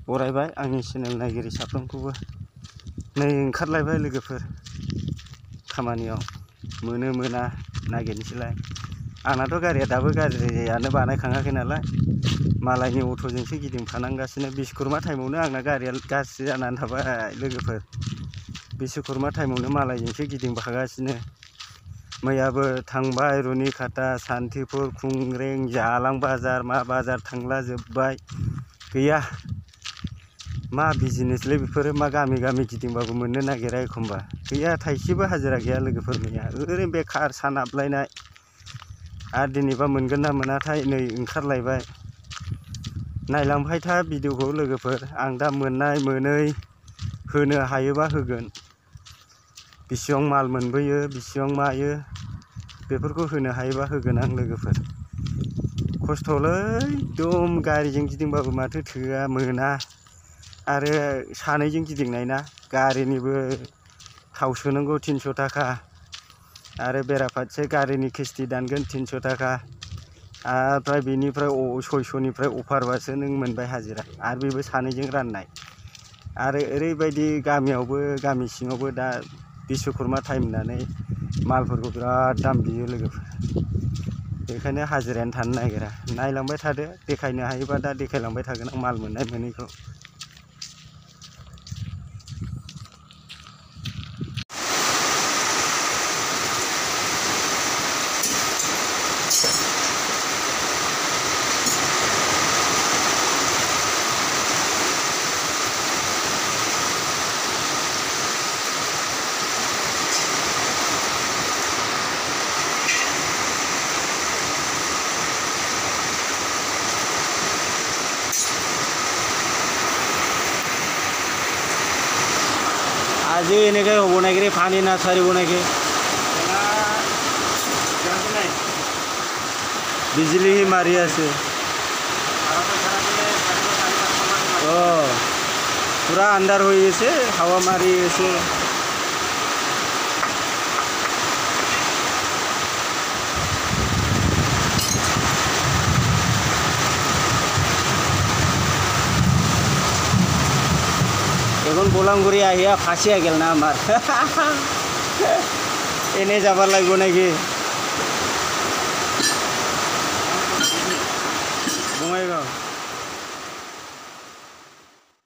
बरायबाय आंनि चेनेल नायगिरि साफ्रोमखौबो। नै ओंखारलायबाय लोगोफोर खामानियाव, मोनो मोना नागिरनोसैलाय। आंनाथ' गारिया दाबो गाज्रियानो बानायखाङाखै नालाय, मालायनि अट'जोंसो गिदिंफानांगासिनो। बिश्वकर्मा टाइमावनो आंना गारिया गाज्रि जानानै थाबाय लोगोफोर। बिश्वकर्मा टाइमावनो मालायजोंसो गिदिंफागासिनो। मैयाबो थांबाय रुनिखाता, सान्तिपुर, खुंग्रें, जालां बाजार, मा बाजार थांला जोब्बाय। गैया, मा बिजिनेसलै बेफोरो, मा गामि गामि गिदिंबाबो मोननो नागिरा एखमबा। गैया, थाइसेबो हाजिरा गैया लोगोफोर मैया, ओरैनो बेखार सान हाबलायनाय। आरो दिनैबा मोनगोन ना मोनाथाय नै ओंखारलायबाय। नायलांबाय था भिडिअखौ लोगोफोर, आं दा मोननाय मोनै होनो हायोबा होगोन। बेसेबां माल मोनबोयो, बेसेबां मायो, बेफोरखौ होनो हायोबा होगोन आं लोगोफोर। खस्थ'लै एकदम गारिजों गिदिंबाबो माथो थोआ मोना। आरो सानैजों गिदिंनाय ना, गारिनिबो थाव सोनांगौ 300 थाखा, आरो बेराफारसे गारिनि किस्ति दानगोन 300 थाखा, ओमफ्राय बेनिफ्राय 600निफ्राय अफारबासो नों मोनबाय हाजिरा, आरो बेबो सानैजों राननाय। आरो ओरैबायदि गामियावबो, गामि सिङावबो दा बिश्वकर्मा टाइम होननानै मालफोरखौ बिराद दाम बियो लोगोफोर। बेखायनो हाजिरायानो थानो नागिरा। नायलांबाय थादो, देखायनो हायोबा दा देखायलांबाय थागोन आं माल मोननाय मोनैखौ। আজি এনেকৈ হ'ব নেকি, পানী নাচাৰিব নেকি? বিজুলী মাৰি আছে। অঁ, পুৰা আন্ধাৰ হৈ আছে, হাৱা মাৰি আছে। এখন বলামগুৰি আহিয়া ফাঁচি গেল না আমাৰ। এনে যাব লাগিব নেকি? বঙাইগাঁও।